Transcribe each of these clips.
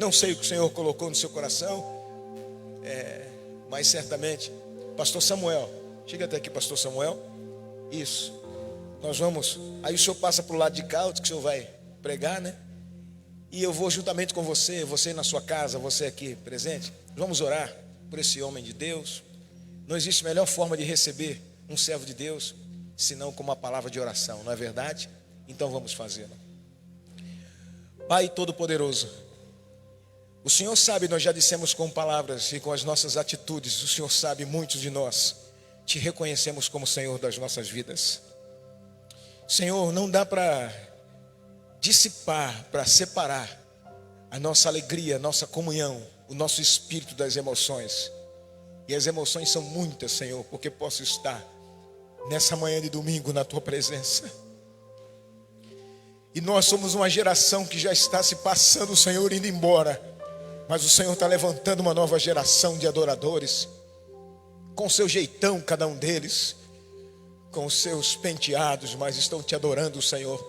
Não sei o que o Senhor colocou no seu coração, mas certamente, pastor Samuel, chega até aqui, pastor Samuel. Isso, nós vamos, aí o senhor passa para o lado de cá, que o senhor vai pregar, né? E eu vou juntamente com você, você na sua casa, você aqui presente, vamos orar por esse homem de Deus. Não existe melhor forma de receber um servo de Deus senão com uma palavra de oração, não é verdade? Então vamos fazê-lo. Pai Todo-Poderoso, o Senhor sabe, nós já dissemos com palavras e com as nossas atitudes, o Senhor sabe, muitos de nós te reconhecemos como Senhor das nossas vidas. Senhor, não dá para dissipar, para separar a nossa alegria, a nossa comunhão, o nosso espírito das emoções. E as emoções são muitas, Senhor, porque posso estar nessa manhã de domingo na Tua presença. E nós somos uma geração que já está se passando, Senhor, indo embora. Mas o Senhor está levantando uma nova geração de adoradores, com o seu jeitão, cada um deles, com os seus penteados, mas estão te adorando, Senhor,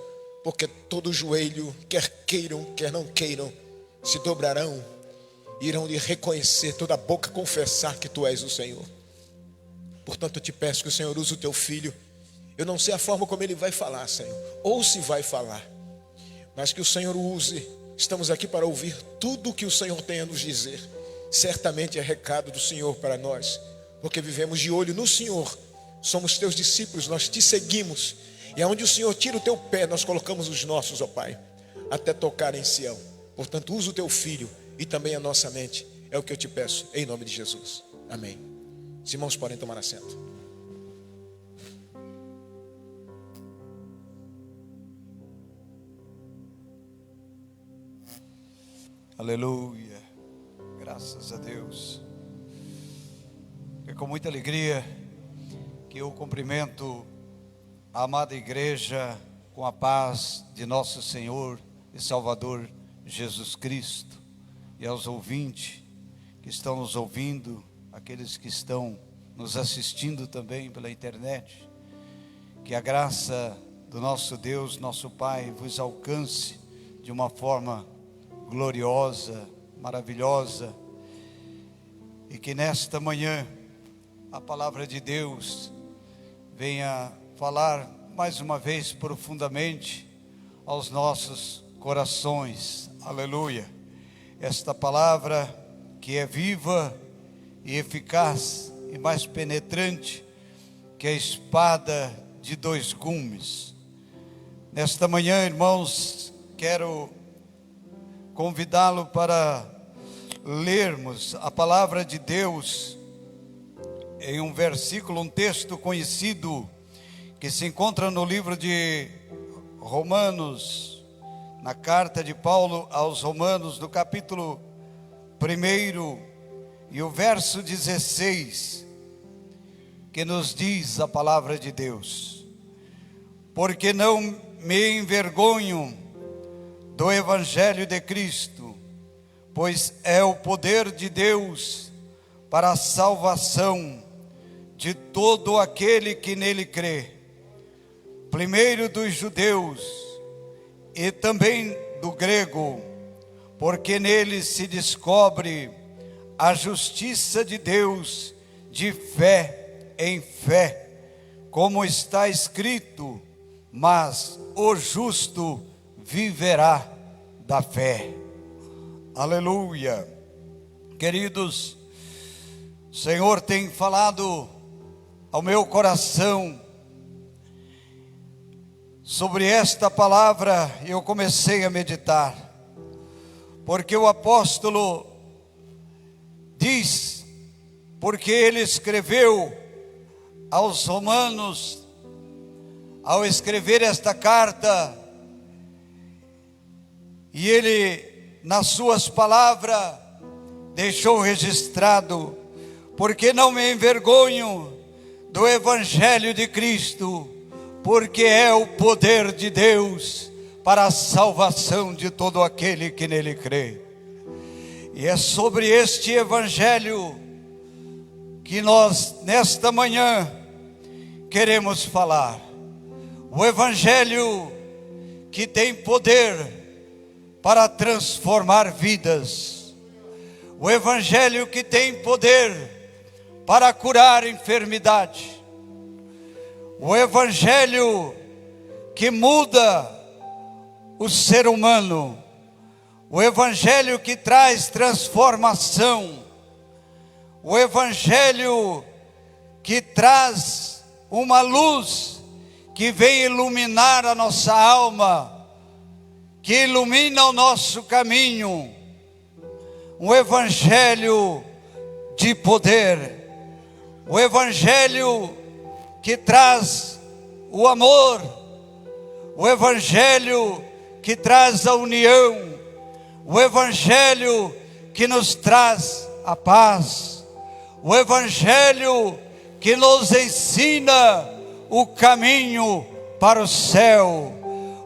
porque todo joelho, quer queiram, quer não queiram, se dobrarão, irão lhe reconhecer, toda boca confessar que Tu és o Senhor. Portanto, eu te peço que o Senhor use o Teu filho. Eu não sei a forma como ele vai falar, Senhor, ou se vai falar, mas que o Senhor o use. Estamos aqui para ouvir tudo o que o Senhor tem a nos dizer. Certamente é recado do Senhor para nós, porque vivemos de olho no Senhor. Somos Teus discípulos, nós Te seguimos. E aonde o Senhor tira o Teu pé, nós colocamos os nossos, ó Pai, até tocar em Sião. Portanto, usa o Teu filho e também a nossa mente. É o que eu te peço, em nome de Jesus. Amém. Os irmãos podem tomar assento. Aleluia, graças a Deus. É com muita alegria que eu cumprimento a amada igreja com a paz de nosso Senhor e Salvador Jesus Cristo, e aos ouvintes que estão nos ouvindo, aqueles que estão nos assistindo também pela internet. Que a graça do nosso Deus, nosso Pai, vos alcance de uma forma gloriosa, maravilhosa, e que nesta manhã a palavra de Deus venha falar mais uma vez profundamente aos nossos corações. Aleluia. Esta palavra que é viva e eficaz e mais penetrante que a espada de dois gumes. Nesta manhã, irmãos, quero convidá-lo para lermos a palavra de Deus em um versículo, um texto conhecido que se encontra no livro de Romanos, na carta de Paulo aos Romanos, no capítulo 1 e o verso 16, que nos diz a palavra de Deus: porque não me envergonho do Evangelho de Cristo, pois é o poder de Deus para a salvação de todo aquele que nele crê, primeiro dos judeus e também do grego, porque nele se descobre a justiça de Deus de fé em fé, como está escrito: mas o justo viverá da fé. Aleluia. Queridos, o Senhor tem falado ao meu coração sobre esta palavra, e eu comecei a meditar, porque o apóstolo diz, porque ele escreveu aos Romanos, ao escrever esta carta, e ele, nas suas palavras, deixou registrado: porque não me envergonho do Evangelho de Cristo, porque é o poder de Deus para a salvação de todo aquele que nele crê. E é sobre este Evangelho que nós, nesta manhã, queremos falar. O Evangelho que tem poder para transformar vidas. O Evangelho que tem poder para curar enfermidade. O Evangelho que muda o ser humano. O Evangelho que traz transformação. O Evangelho que traz uma luz que vem iluminar a nossa alma, que ilumina o nosso caminho. Um Evangelho de poder. O Evangelho que traz o amor. O Evangelho que traz a união. O Evangelho que nos traz a paz. O Evangelho que nos ensina o caminho para o céu.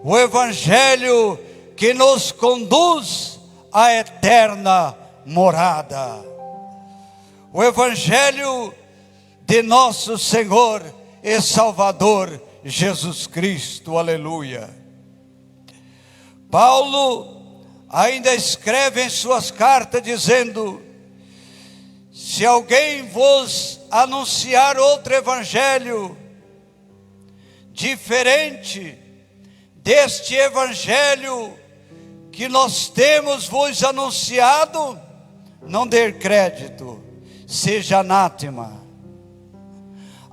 O Evangelho que nos conduz à eterna morada. O Evangelho de nosso Senhor e Salvador Jesus Cristo. Aleluia. Paulo ainda escreve em suas cartas dizendo: se alguém vos anunciar outro evangelho diferente deste evangelho que nós temos vos anunciado, não dê crédito, seja anátema.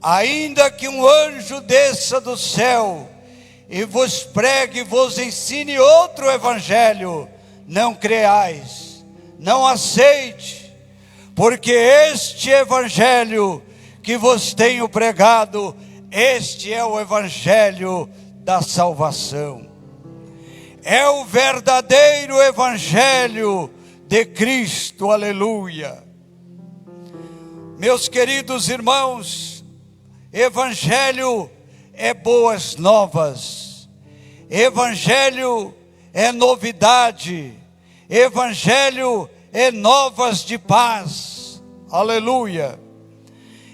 Ainda que um anjo desça do céu e vos pregue, vos ensine outro evangelho, não creais, não aceite, porque este evangelho que vos tenho pregado, este é o evangelho da salvação. É o verdadeiro evangelho de Cristo, aleluia. Meus queridos irmãos, evangelho é boas novas, evangelho é novidade, evangelho é novas de paz, aleluia.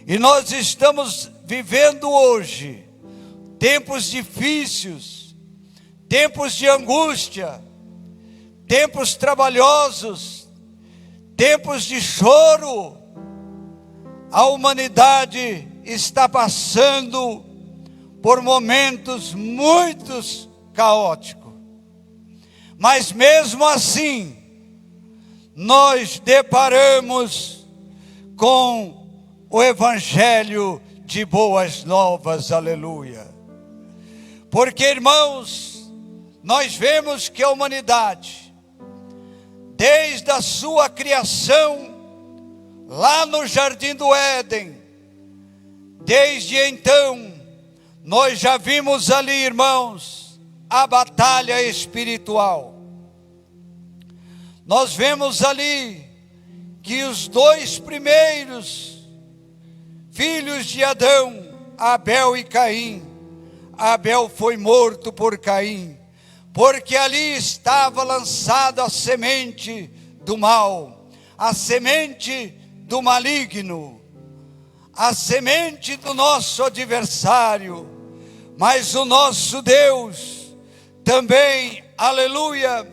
E nós estamos vivendo hoje tempos difíceis, tempos de angústia, tempos trabalhosos, tempos de choro. A humanidade está passando por momentos muito caóticos, mas mesmo assim, nós deparamos com o evangelho de boas novas, aleluia. Porque, irmãos, nós vemos que a humanidade, desde a sua criação, lá no Jardim do Éden, desde então, nós já vimos ali, irmãos, a batalha espiritual. Nós vemos ali que os dois primeiros filhos de Adão, Abel e Caim, Abel foi morto por Caim, porque ali estava lançada a semente do mal, a semente do maligno, a semente do nosso adversário. Mas o nosso Deus também, aleluia,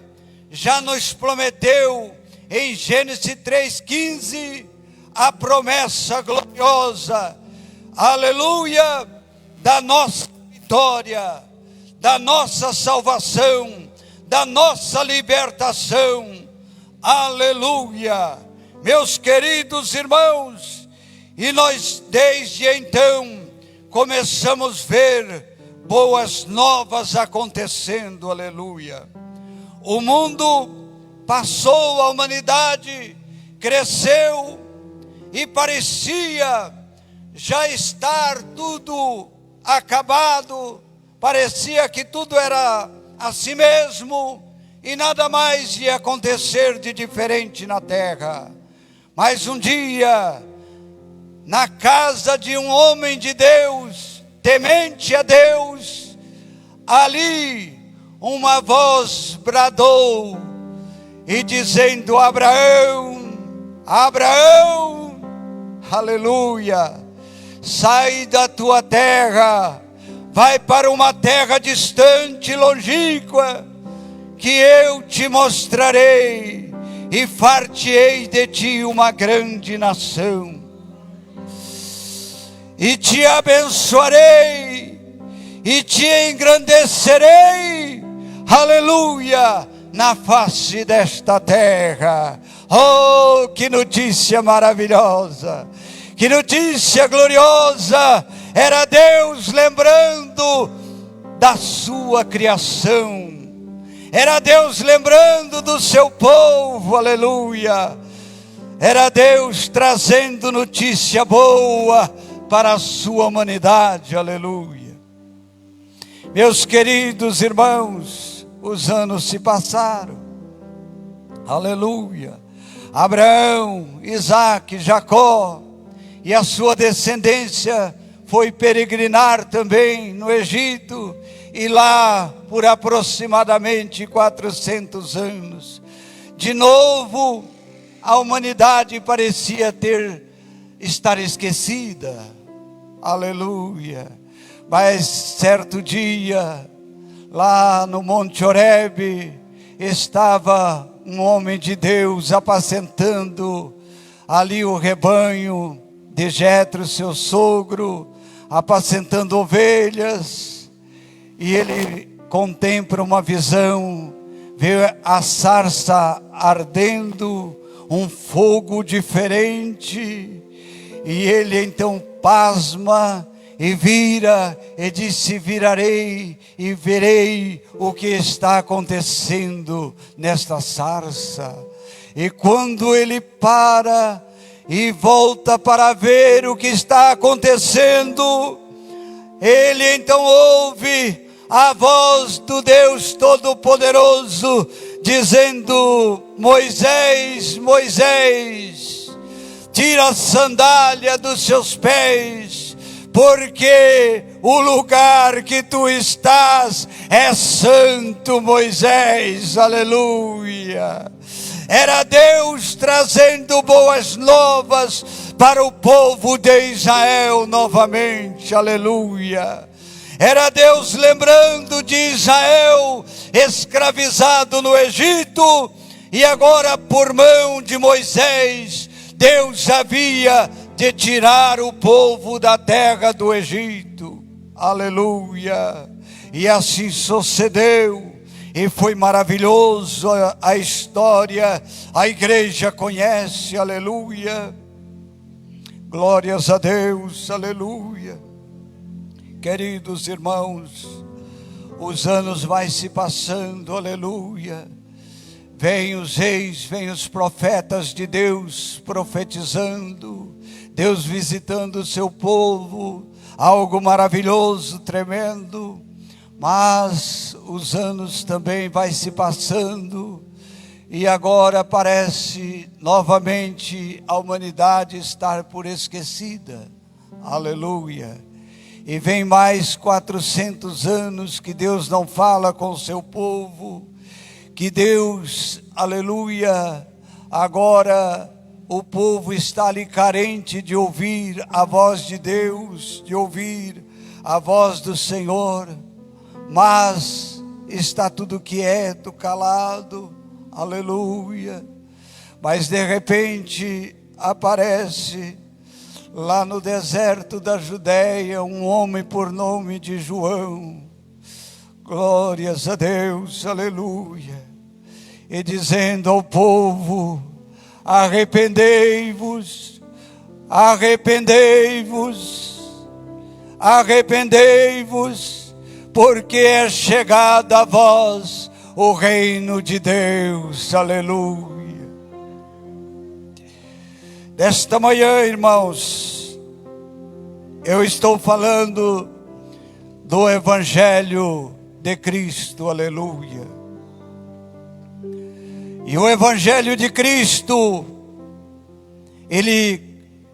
já nos prometeu em Gênesis 3,15 a promessa gloriosa, aleluia, da nossa vitória, da nossa salvação, da nossa libertação, aleluia. Meus queridos irmãos, e nós desde então começamos a ver boas novas acontecendo, aleluia. O mundo passou, a humanidade cresceu e parecia já estar tudo acabado, parecia que tudo era assim mesmo e nada mais ia acontecer de diferente na terra. Mas um dia, na casa de um homem de Deus, temente a Deus, ali uma voz bradou e dizendo: Abraão, Abraão, aleluia, sai da tua terra, vai para uma terra distante, longínqua, que eu te mostrarei e far-te-ei de ti uma grande nação. E te abençoarei e te engrandecerei, aleluia, na face desta terra. Oh, que notícia maravilhosa, que notícia gloriosa! Era Deus lembrando da sua criação, era Deus lembrando do seu povo, aleluia. Era Deus trazendo notícia boa para a sua humanidade, aleluia. Meus queridos irmãos, os anos se passaram, aleluia. Abraão, Isaque, Jacó e a sua descendência foi peregrinar também no Egito, e lá por aproximadamente 400 anos, de novo a humanidade parecia estar esquecida, aleluia. Mas certo dia, lá no Monte Horebe, estava um homem de Deus apacentando ali o rebanho de Jetro, seu sogro, apacentando ovelhas, e ele contempla uma visão, vê a sarça ardendo, um fogo diferente, e ele então pasma e vira, e disse: virarei e verei o que está acontecendo nesta sarça. E quando ele para e volta para ver o que está acontecendo, ele então ouve a voz do Deus Todo-Poderoso dizendo: Moisés, Moisés, tira a sandália dos seus pés, porque o lugar que tu estás é santo, Moisés, aleluia. Era Deus trazendo boas novas para o povo de Israel novamente, aleluia. Era Deus lembrando de Israel escravizado no Egito, e agora por mão de Moisés, Deus havia de tirar o povo da terra do Egito, aleluia. E assim sucedeu, e foi maravilhoso a história, a igreja conhece, aleluia. Glórias a Deus, aleluia. Queridos irmãos, os anos vai se passando, aleluia. Vêm os reis, vêm os profetas de Deus profetizando, Deus visitando o seu povo, algo maravilhoso, tremendo. Mas os anos também vai se passando, e agora parece novamente a humanidade estar por esquecida, aleluia. E vem mais 400 anos que Deus não fala com o seu povo, que Deus, aleluia, agora o povo está ali carente de ouvir a voz de Deus, de ouvir a voz do Senhor, mas está tudo quieto, calado, aleluia. Mas de repente aparece lá no deserto da Judéia um homem por nome de João, glórias a Deus, aleluia, e dizendo ao povo: arrependei-vos, arrependei-vos, arrependei-vos, porque é chegado a vós o reino de Deus, aleluia. Desta manhã, irmãos, eu estou falando do Evangelho de Cristo, aleluia. E o Evangelho de Cristo, ele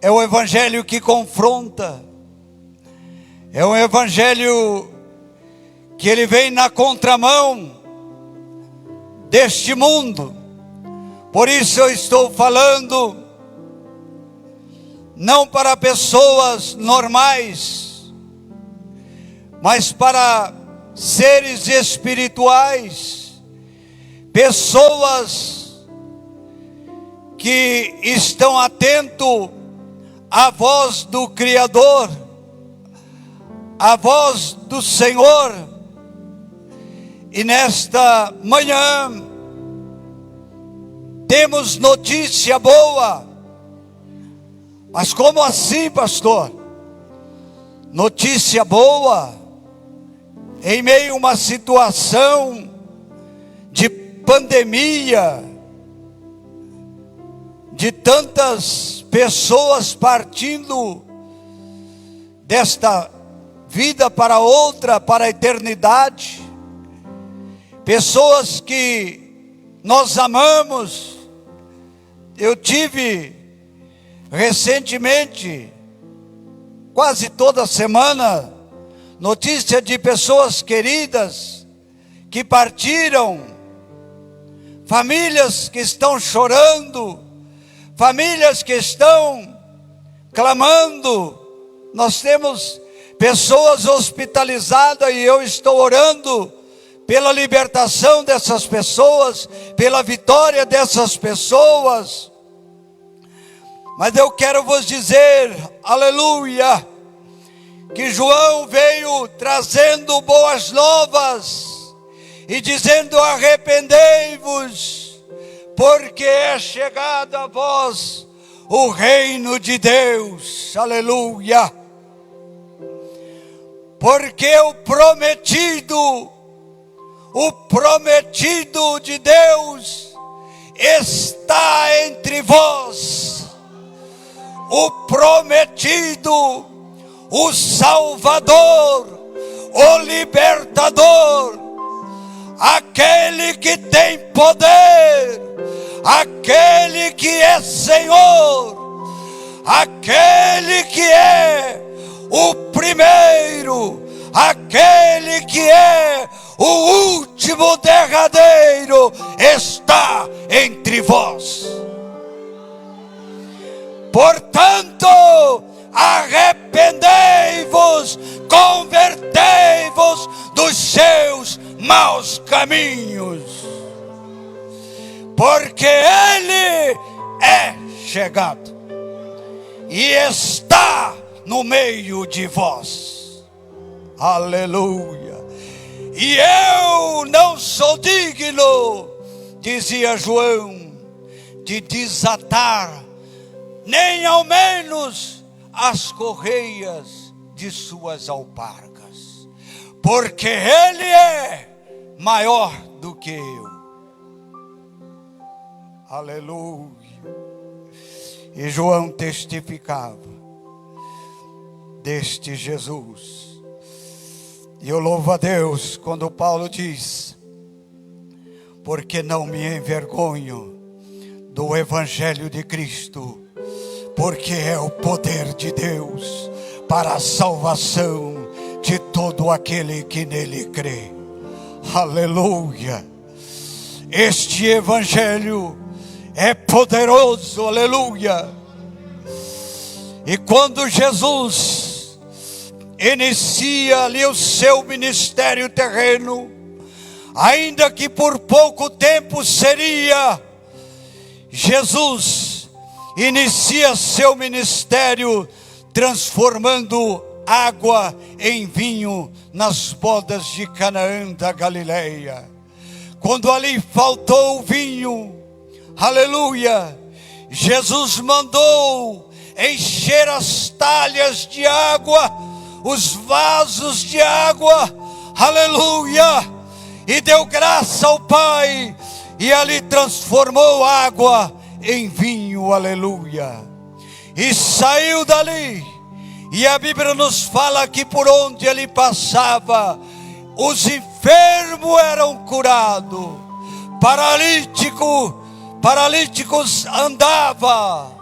é o Evangelho que confronta, é um Evangelho que ele vem na contramão deste mundo. Por isso eu estou falando não para pessoas normais, mas para seres espirituais pessoas que estão atentos à voz do Criador, à voz do Senhor. E nesta manhã temos notícia boa. Mas como assim, pastor? Notícia boa em meio a uma situação de pandemia, de tantas pessoas partindo desta vida para outra, para a eternidade, pessoas que nós amamos. Eu tive recentemente, quase toda semana, notícia de pessoas queridas que partiram, famílias que estão chorando, famílias que estão clamando. Nós temos pessoas hospitalizadas e eu estou orando pela libertação dessas pessoas, pela vitória dessas pessoas. Mas eu quero vos dizer, aleluia, que João veio trazendo boas novas e dizendo: arrependei-vos, porque é chegado a vós o reino de Deus, aleluia. Porque o prometido de Deus está entre vós. O prometido, o Salvador, o Libertador, aquele que tem poder, aquele que é Senhor, aquele que é o primeiro, aquele que é o último derradeiro, está entre vós. Portanto, arrependei-vos, convertei-vos dos seus maus caminhos, porque Ele é chegado e está no meio de vós, aleluia. E eu não sou digno, dizia João, de desatar nem ao menos as correias de suas alpargas, porque Ele é maior do que eu, aleluia. E João testificava deste Jesus. E eu louvo a Deus quando Paulo diz: porque não me envergonho do Evangelho de Cristo, porque é o poder de Deus para a salvação de todo aquele que nele crê, aleluia. Este Evangelho é poderoso, aleluia. E quando Jesus inicia ali o seu ministério terreno, ainda que por pouco tempo seria, Jesus inicia seu ministério transformando água em vinho nas bodas de Canaã da Galileia. Quando ali faltou o vinho, aleluia, Jesus mandou encher as talhas de água, os vasos de água, aleluia, e deu graça ao Pai, e ali transformou água em vinho, aleluia. E saiu dali, e a Bíblia nos fala que por onde ele passava, os enfermos eram curados, paralíticos andavam,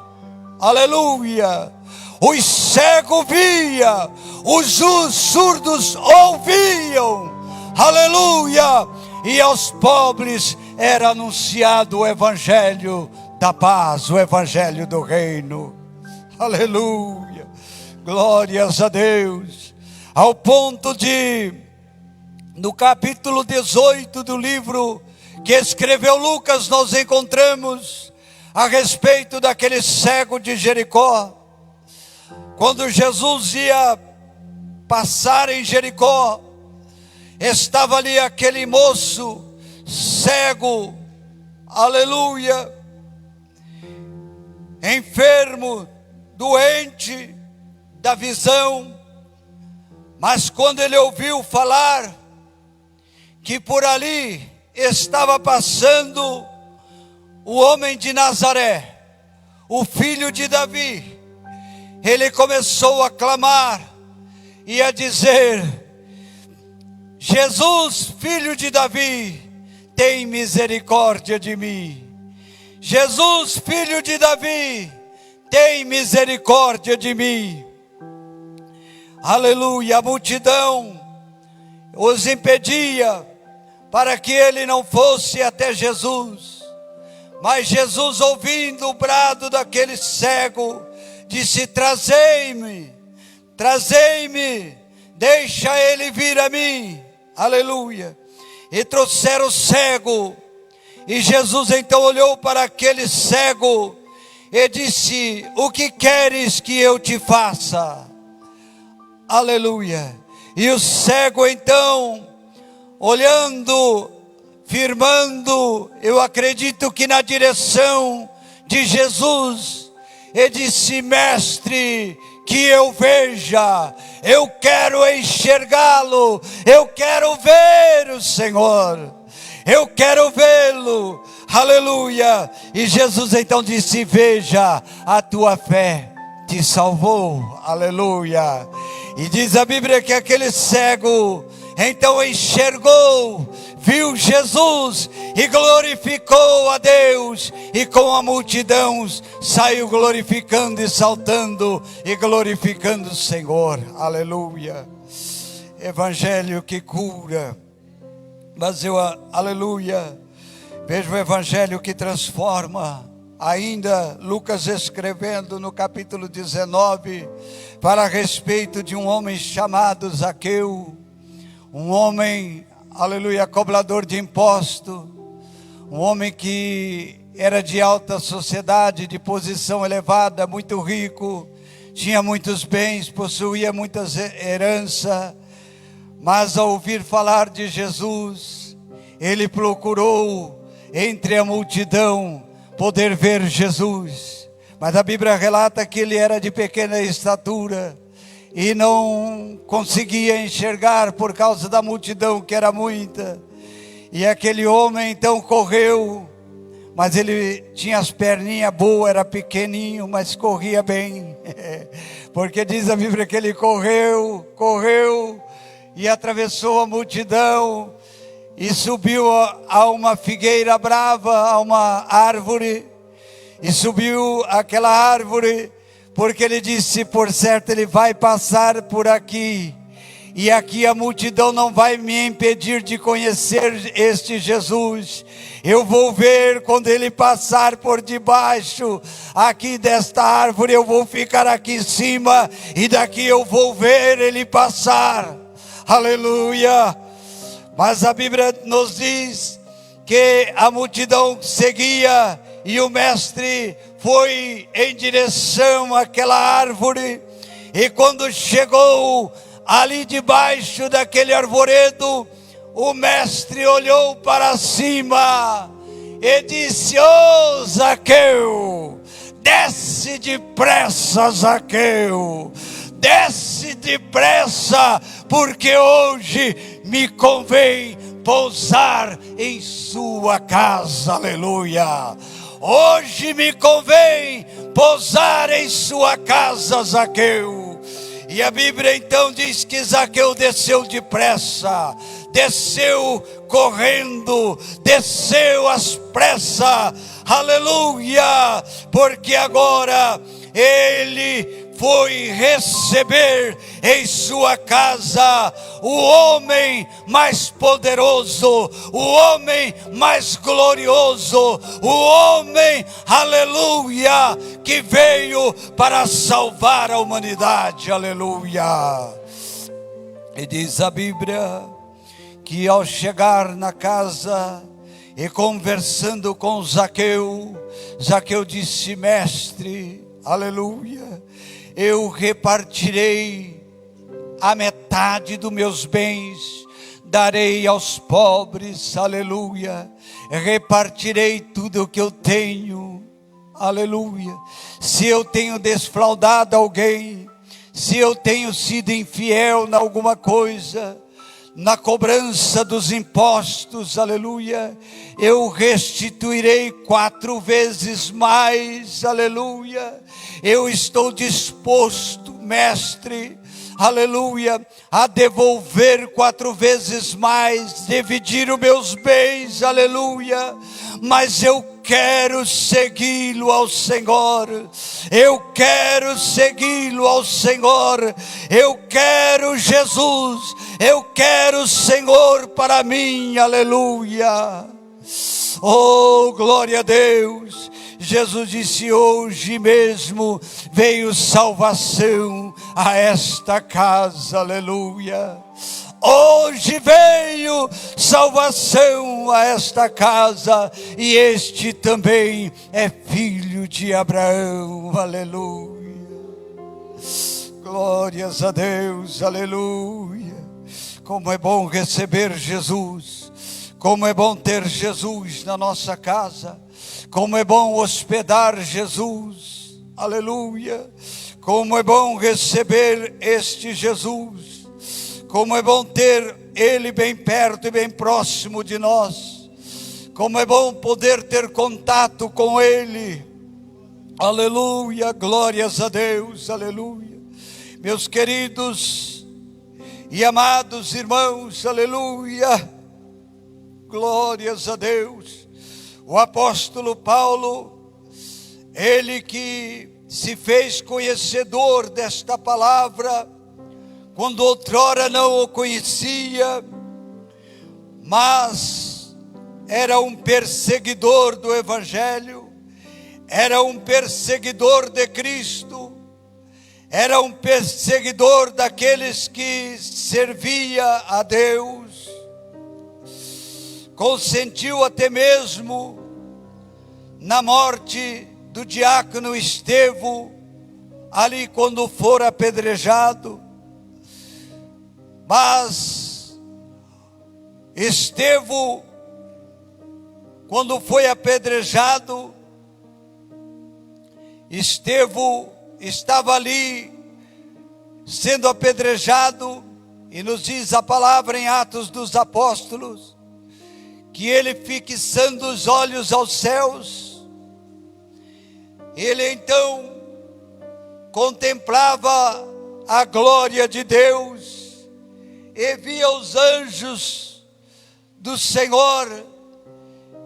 aleluia. Os cegos viam, os surdos ouviam, aleluia. E aos pobres era anunciado o Evangelho da paz, o Evangelho do reino, aleluia. Glórias a Deus. Ao ponto de, no capítulo 18 do livro que escreveu Lucas, nós encontramos a respeito daquele cego de Jericó. Quando Jesus ia passar em Jericó, estava ali aquele moço cego, aleluia, enfermo, doente da visão. Mas quando ele ouviu falar que por ali estava passando o homem de Nazaré, o filho de Davi, ele começou a clamar e a dizer: Jesus, filho de Davi, tem misericórdia de mim. Jesus, filho de Davi, tem misericórdia de mim. Aleluia. A multidão os impedia para que ele não fosse até Jesus. Mas Jesus, ouvindo o brado daquele cego, disse: trazei-me, trazei-me, deixa ele vir a mim. Aleluia. E trouxeram o cego. E Jesus então olhou para aquele cego e disse: o que queres que eu te faça? Aleluia. E o cego então, olhando, firmando, eu acredito que na direção de Jesus, ele disse: mestre, que eu veja, eu quero enxergá-lo, eu quero ver o Senhor, eu quero vê-lo, aleluia. E Jesus então disse: veja, a tua fé te salvou, aleluia. E diz a Bíblia que aquele cego então enxergou, viu Jesus e glorificou a Deus, e com a multidão saiu glorificando e saltando e glorificando o Senhor, aleluia. Evangelho que cura, mas eu, aleluia, vejo o evangelho que transforma. Ainda Lucas escrevendo no capítulo 19, para respeito de um homem chamado Zaqueu, um homem, aleluia, cobrador de impostos, um homem que era de alta sociedade, de posição elevada, muito rico, tinha muitos bens, possuía muitas heranças, mas ao ouvir falar de Jesus, ele procurou entre a multidão poder ver Jesus. Mas a Bíblia relata que ele era de pequena estatura e não conseguia enxergar por causa da multidão, que era muita. E aquele homem então correu, mas ele tinha as perninhas boas, era pequenininho, mas corria bem. Porque diz a Bíblia que ele correu e atravessou a multidão e subiu a uma figueira brava, a uma árvore, e subiu aquela árvore, porque ele disse: por certo ele vai passar por aqui, e aqui a multidão não vai me impedir de conhecer este Jesus. Eu vou ver quando ele passar por debaixo aqui desta árvore, eu vou ficar aqui em cima, e daqui eu vou ver ele passar, aleluia. Mas a Bíblia nos diz que a multidão seguia, e o mestre foi em direção àquela árvore, e quando chegou ali debaixo daquele arvoredo, o mestre olhou para cima e disse: ô Zaqueu, desce depressa, Zaqueu, desce depressa, porque hoje me convém pousar em sua casa, aleluia. Hoje me convém pousar em sua casa, Zaqueu. E a Bíblia então diz que Zaqueu desceu depressa, desceu correndo, desceu às pressas, aleluia, porque agora ele foi receber em sua casa o homem mais poderoso, o homem mais glorioso, o homem, aleluia, que veio para salvar a humanidade, aleluia. E diz a Bíblia que ao chegar na casa, E conversando com Zaqueu, Zaqueu disse: mestre, aleluia, eu repartirei a metade dos meus bens, darei aos pobres, aleluia, repartirei tudo o que eu tenho, aleluia. Se eu tenho desfraudado alguém, se eu tenho sido infiel em alguma coisa, na cobrança dos impostos, aleluia, eu restituirei 4 vezes mais, aleluia. Eu estou disposto, mestre, aleluia, a devolver 4 vezes mais, dividir os meus bens, aleluia. Mas eu quero segui-lo ao Senhor, eu quero segui-lo ao Senhor, eu quero Jesus, eu quero o Senhor para mim, aleluia. Oh, glória a Deus. Jesus disse: hoje mesmo veio salvação a esta casa, aleluia. Hoje veio salvação a esta casa, e este também é filho de Abraão, aleluia. Glórias a Deus, aleluia. Como é bom receber Jesus, como é bom ter Jesus na nossa casa, como é bom hospedar Jesus, aleluia. Como é bom receber este Jesus, como é bom ter Ele bem perto e bem próximo de nós, como é bom poder ter contato com Ele, aleluia, glórias a Deus, aleluia. Meus queridos e amados irmãos, aleluia, glórias a Deus. O apóstolo Paulo, ele que se fez conhecedor desta palavra, quando outrora não o conhecia, mas era um perseguidor do Evangelho, era um perseguidor de Cristo, era um perseguidor daqueles que servia a Deus, consentiu até mesmo na morte do diácono Estevão, ali quando for apedrejado. Mas Estevão, quando foi apedrejado, Estevão estava ali sendo apedrejado, e nos diz a palavra em Atos dos Apóstolos, que ele fixando os olhos aos céus, ele então contemplava a glória de Deus, e via os anjos do Senhor,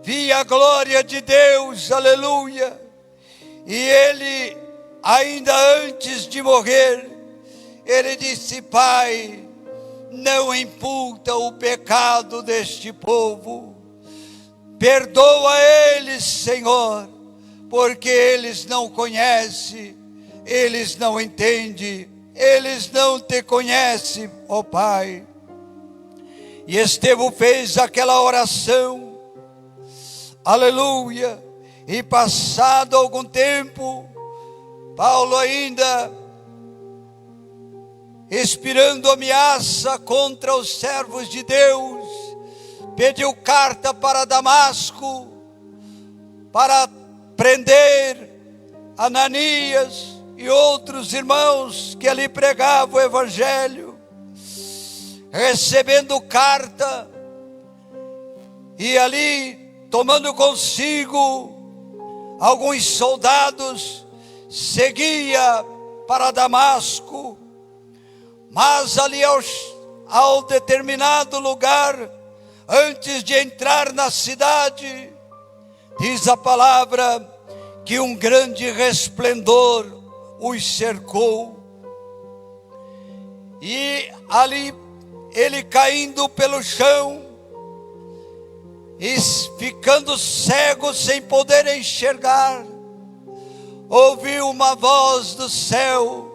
via a glória de Deus, aleluia. E ele, ainda antes de morrer, ele disse: Pai, não imputa o pecado deste povo, perdoa eles, Senhor, porque eles não conhecem, eles não entendem, eles não te conhecem, ó Pai. E Estevão fez aquela oração, aleluia. E passado algum tempo, Paulo ainda expirando ameaça contra os servos de Deus, pediu carta para Damasco, para prender Ananias e outros irmãos que ali pregavam o Evangelho. Recebendo carta, e ali tomando consigo alguns soldados, seguia para Damasco. Mas ali ao determinado lugar, antes de entrar na cidade, diz a palavra que um grande resplendor os cercou, e ali ele caindo pelo chão e ficando cego sem poder enxergar, ouviu uma voz do céu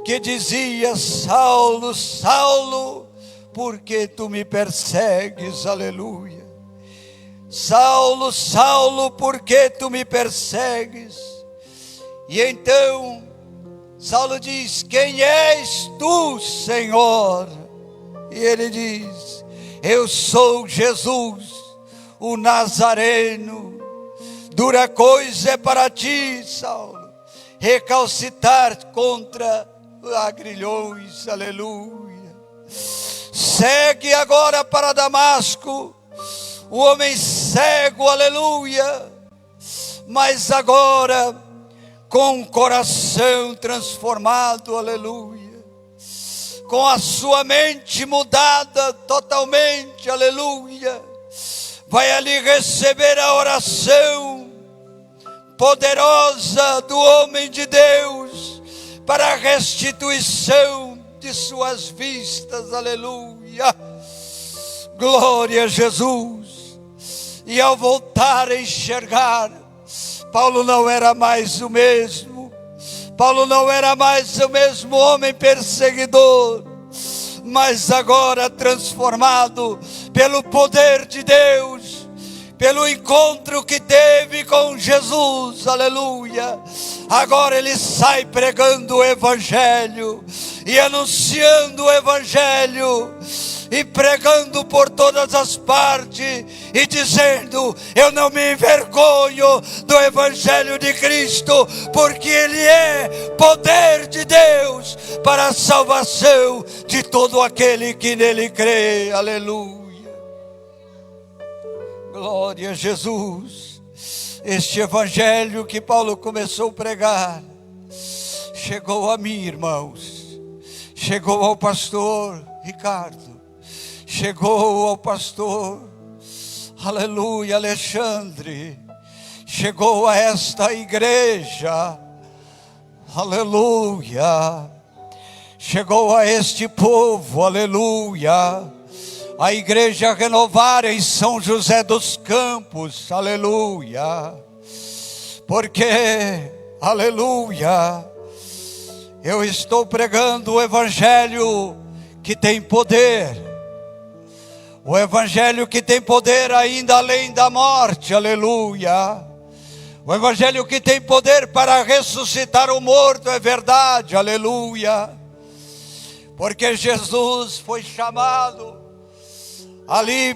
que dizia: Saulo, Saulo, por que tu me persegues? Aleluia. Saulo, Saulo, por que tu me persegues? E então Saulo diz: quem és tu, Senhor? E ele diz: eu sou Jesus, o Nazareno. Dura coisa é para ti, Saulo, recalcitar contra agrilhões. Aleluia. Segue agora para Damasco, o homem cego, aleluia, mas agora com o coração transformado, aleluia, com a sua mente mudada totalmente, aleluia, vai ali receber a oração poderosa do homem de Deus para a restituição de suas vistas, aleluia, glória a Jesus. E ao voltar a enxergar, Paulo não era mais o mesmo. Paulo não era mais o mesmo homem perseguidor, mas agora transformado pelo poder de Deus, pelo encontro que teve com Jesus, aleluia. Agora ele sai pregando o Evangelho e anunciando o Evangelho e pregando por todas as partes e dizendo: eu não me envergonho do Evangelho de Cristo, porque ele é poder de Deus para a salvação de todo aquele que nele crê, aleluia. Glória a Jesus. Este Evangelho que Paulo começou a pregar chegou a mim, irmãos, chegou ao pastor Ricardo, chegou ao pastor, aleluia, Alexandre, chegou a esta igreja, aleluia, chegou a este povo, aleluia, a igreja Renovar em São José dos Campos, aleluia, porque, aleluia, eu estou pregando o Evangelho que tem poder, o Evangelho que tem poder ainda além da morte, aleluia, o Evangelho que tem poder para ressuscitar o morto, é verdade, aleluia, porque Jesus foi chamado ali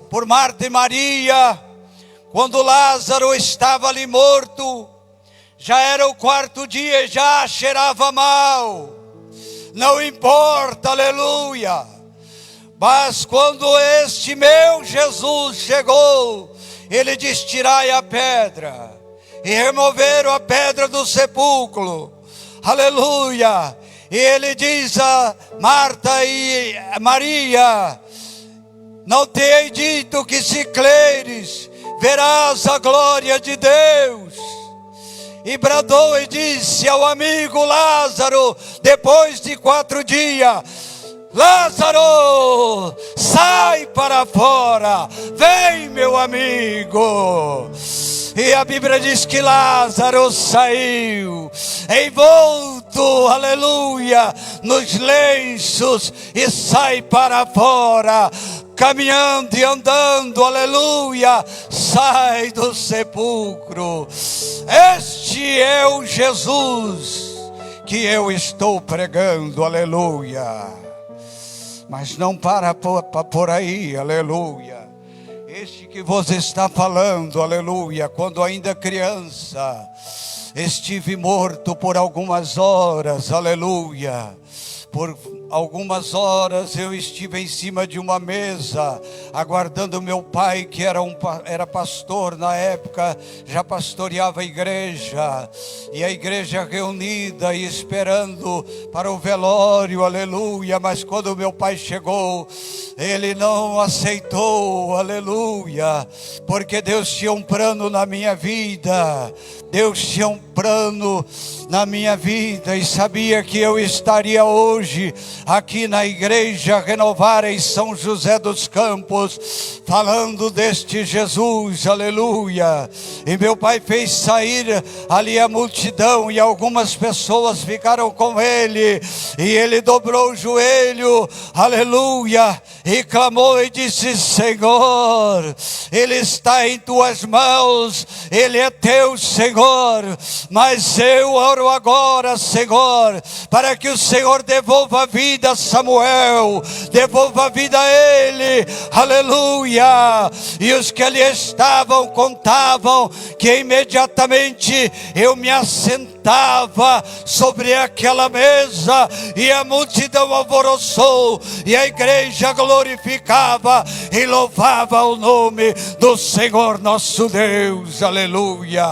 por Marta e Maria, quando Lázaro estava ali morto, já era o quarto dia e já cheirava mal, não importa, aleluia, mas quando este meu Jesus chegou, ele diz: tirai a pedra, e removeram a pedra do sepulcro, aleluia, e ele diz a Marta e Maria: não te hei dito que se creres, verás a glória de Deus? E bradou e disse ao amigo Lázaro, depois de 4 dias: Lázaro, sai para fora, vem, meu amigo. E a Bíblia diz que Lázaro saiu, envolto, aleluia, nos lenços, e sai para fora, caminhando e andando, aleluia, sai do sepulcro. Este é o Jesus que eu estou pregando, aleluia. Mas não para por aí, aleluia. Este que você está falando, aleluia, quando ainda criança, estive morto por algumas horas, aleluia. Por algumas horas eu estive em cima de uma mesa, aguardando meu pai, que era pastor na época, já pastoreava a igreja, e a igreja reunida e esperando para o velório, aleluia. Mas quando meu pai chegou, ele não aceitou, aleluia, porque Deus tinha um plano na minha vida, Deus tinha um plano na minha vida, e sabia que eu estaria hoje aqui na igreja Renovar em São José dos Campos, falando deste Jesus, aleluia. E meu pai fez sair ali a multidão, e algumas pessoas ficaram com ele, e ele dobrou o joelho, aleluia, e clamou e disse: Senhor, ele está em tuas mãos, ele é teu, Senhor, mas eu oro agora, Senhor, para que o Senhor devolva a vida a Samuel, devolva a vida a ele, aleluia. E os que ali estavam contavam que imediatamente eu me assentava sobre aquela mesa, e a multidão alvoroçou, e a igreja glorificava e louvava o nome do Senhor nosso Deus, aleluia.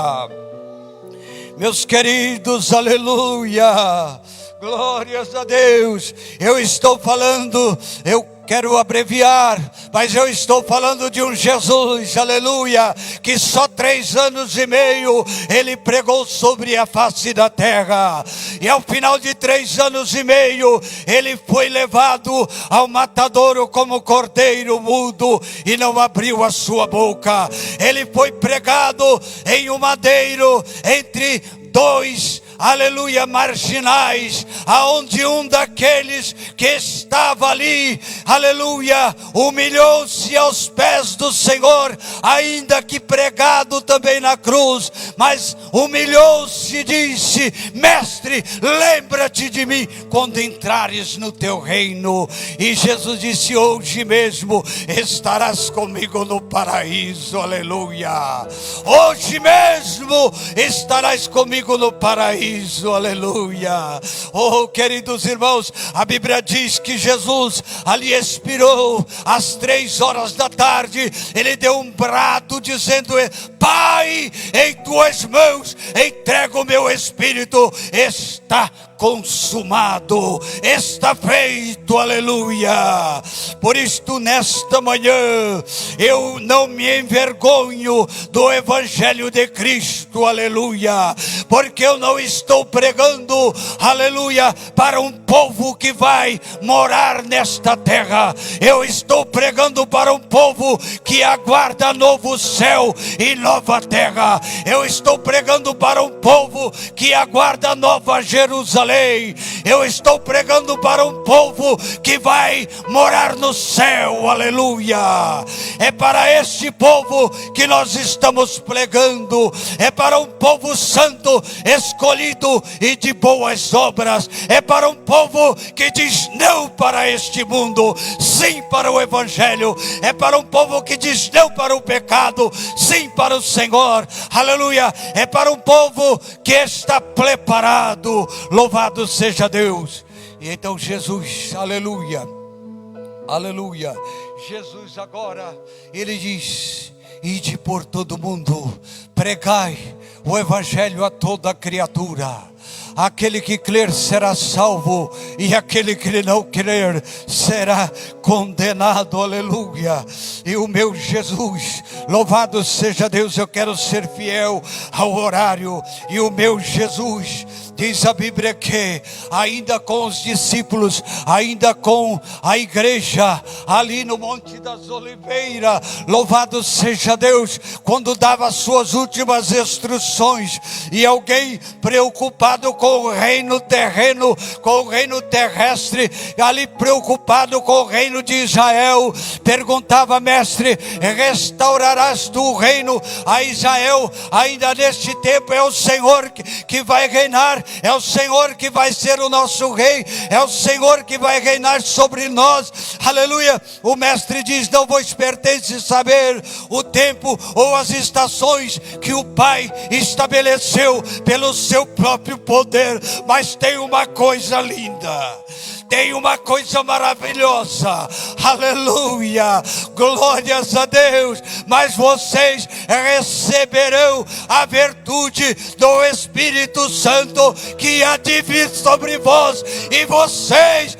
Meus queridos, aleluia, glórias a Deus. Eu estou falando, eu quero abreviar, mas eu estou falando de um Jesus, aleluia, que só 3 anos e meio ele pregou sobre a face da terra, e ao final de 3 anos e meio ele foi levado ao matadouro como cordeiro mudo, e não abriu a sua boca. Ele foi pregado em um madeiro entre 2, aleluia, marginais, aonde um daqueles que estava ali, aleluia, humilhou-se aos pés do Senhor, ainda que pregado também na cruz, mas humilhou-se e disse: Mestre, lembra-te de mim quando entrares no teu reino. E Jesus disse: hoje mesmo estarás comigo no paraíso, aleluia. Hoje mesmo estarás comigo no paraíso, aleluia. Oh, queridos irmãos, a Bíblia diz que Jesus ali expirou às 3 horas da tarde. Ele deu um brado dizendo: Pai, em tuas mãos entrego o meu espírito. Está consumado, está feito, aleluia. Por isto, nesta manhã, eu não me envergonho do Evangelho de Cristo, aleluia, porque eu não estou pregando, aleluia, para um povo que vai morar nesta terra. Eu estou pregando para um povo que aguarda novo céu e nova terra. Eu estou pregando para um povo que aguarda nova Jerusalém. Eu estou pregando para um povo que vai morar no céu, aleluia. É para este povo que nós estamos pregando. É para um povo santo, escolhido e de boas obras. É para um povo que diz não para este mundo, sim para o Evangelho. É para um povo que diz não para o pecado, sim para o Senhor, aleluia. É para um povo que está preparado. Louvado seja Deus. E então Jesus, aleluia, aleluia, Jesus agora, ele diz: ide por todo mundo, pregai o Evangelho a toda criatura. Aquele que crer será salvo, e aquele que não crer será condenado, aleluia. E o meu Jesus, louvado seja Deus, eu quero ser fiel ao horário. E o meu Jesus, diz a Bíblia que ainda com os discípulos, ainda com a igreja ali no Monte das Oliveiras, louvado seja Deus, quando dava as suas últimas instruções, e alguém preocupado com o reino terreno, com o reino terrestre, ali preocupado com o reino de Israel, perguntava: mestre, restaurarás tu o reino a Israel? Ainda neste tempo é o Senhor que vai reinar, é o Senhor que vai ser o nosso rei, é o Senhor que vai reinar sobre nós, aleluia. O mestre diz: não vos pertence saber o tempo ou as estações que o Pai estabeleceu pelo seu próprio poder, mas tem uma coisa linda, tem uma coisa maravilhosa, aleluia, glórias a Deus. Mas vocês receberão a virtude do Espírito Santo que há de vir sobre vós, e vocês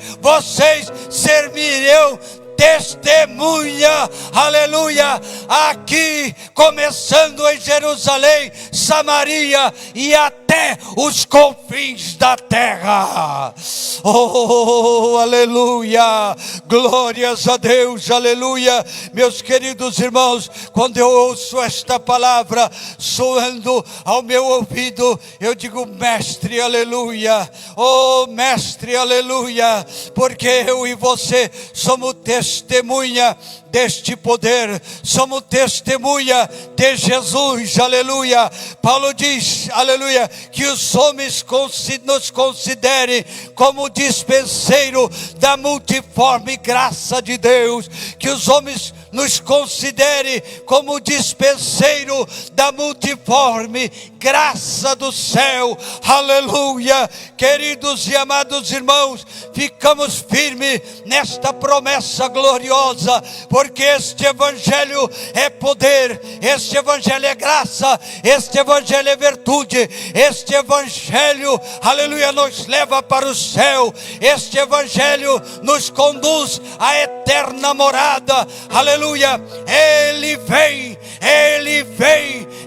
servirão testemunha, aleluia, aqui, começando em Jerusalém, Samaria e até os confins da terra. Oh, aleluia, glórias a Deus, aleluia. Meus queridos irmãos, quando eu ouço esta palavra soando ao meu ouvido, eu digo: mestre, aleluia, oh mestre, aleluia, porque eu e você somos testemunha deste poder, somos testemunha de Jesus, aleluia. Paulo diz, aleluia, que os homens nos considerem como dispenseiro da multiforme graça de Deus, que os homens nos considerem como dispenseiro da multiforme graça do céu, aleluia. Queridos e amados irmãos, ficamos firmes nesta promessa gloriosa, porque este evangelho é poder, este evangelho é graça, este evangelho é virtude, este evangelho, aleluia, nos leva para o céu, este evangelho nos conduz à eterna morada, aleluia. Ele vem,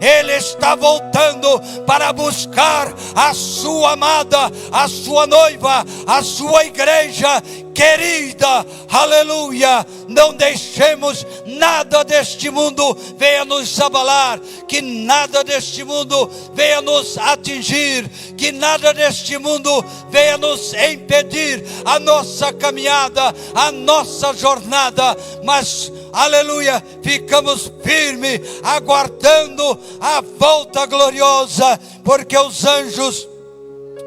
Ele está voltando para buscar a sua amada, a sua noiva, a sua igreja querida, aleluia. Não deixemos nada deste mundo venha nos abalar, que nada deste mundo venha nos atingir, que nada deste mundo venha nos impedir a nossa caminhada, a nossa jornada, mas aleluia, ficamos firmes, aguardando a volta gloriosa, porque os anjos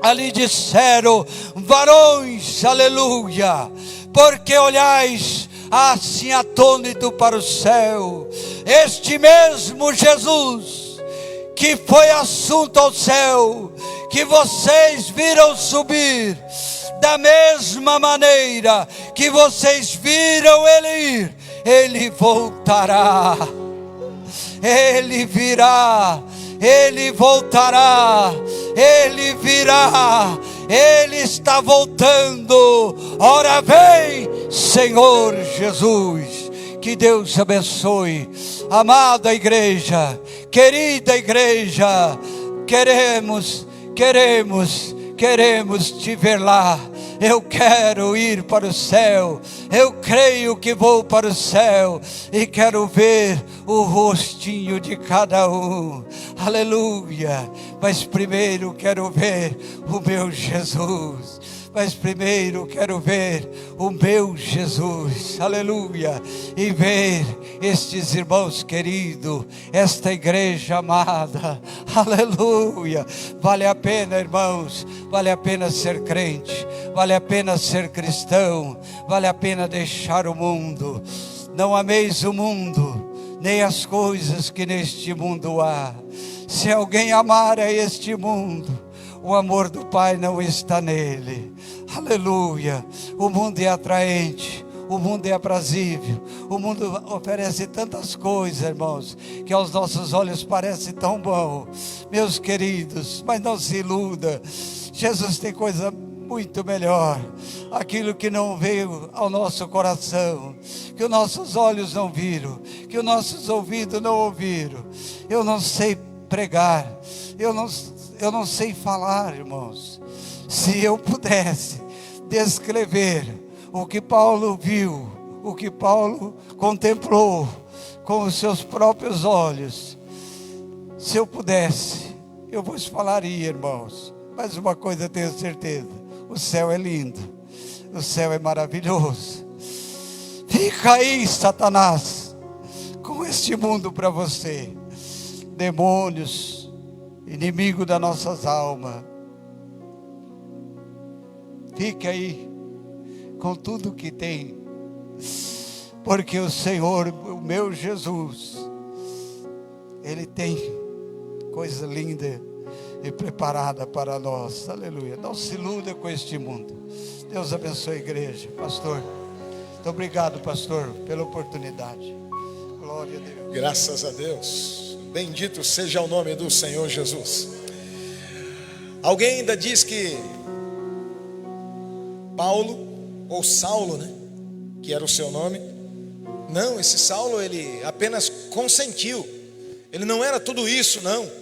ali disseram: varões, aleluia, porque olhais assim atônito para o céu, este mesmo Jesus que foi assunto ao céu, que vocês viram subir, da mesma maneira que vocês viram Ele ir, Ele voltará, Ele virá, Ele voltará, Ele virá, Ele está voltando. Ora vem, Senhor Jesus. Que Deus abençoe, amada igreja, querida igreja. Queremos te ver lá. Eu quero ir para o céu, eu creio que vou para o céu e quero ver o rostinho de cada um, aleluia. Mas primeiro quero ver o meu Jesus, mas primeiro quero ver o meu Jesus, aleluia, e ver estes irmãos queridos, esta igreja amada, aleluia. Vale a pena, irmãos, vale a pena ser crente, vale a pena ser cristão, vale a pena deixar o mundo. Não ameis o mundo, nem as coisas que neste mundo há. Se alguém amar a este mundo, o amor do Pai não está nele, aleluia. O mundo é atraente, o mundo é aprazível, o mundo oferece tantas coisas, irmãos, que aos nossos olhos parece tão bom, meus queridos, mas não se iluda. Jesus tem coisa muito melhor, aquilo que não veio ao nosso coração, que os nossos olhos não viram, que os nossos ouvidos não ouviram. Eu não sei pregar, eu não sei falar, irmãos. Se eu pudesse descrever o que Paulo viu, o que Paulo contemplou com os seus próprios olhos, se eu pudesse, eu vos falaria, irmãos. Mas uma coisa eu tenho certeza: o céu é lindo, o céu é maravilhoso. Fica aí, Satanás, com este mundo para você, demônios, inimigo das nossas almas. Fique aí com tudo que tem, porque o Senhor, o meu Jesus, Ele tem coisa linda e preparada para nós, aleluia. Não se iluda com este mundo. Deus abençoe a igreja. Pastor, muito obrigado, pastor, pela oportunidade. Glória a Deus. Graças a Deus. Bendito seja o nome do Senhor Jesus. Alguém ainda diz que Paulo, ou Saulo, né, que era o seu nome. Não, esse Saulo, ele apenas consentiu. Ele não era tudo isso, não.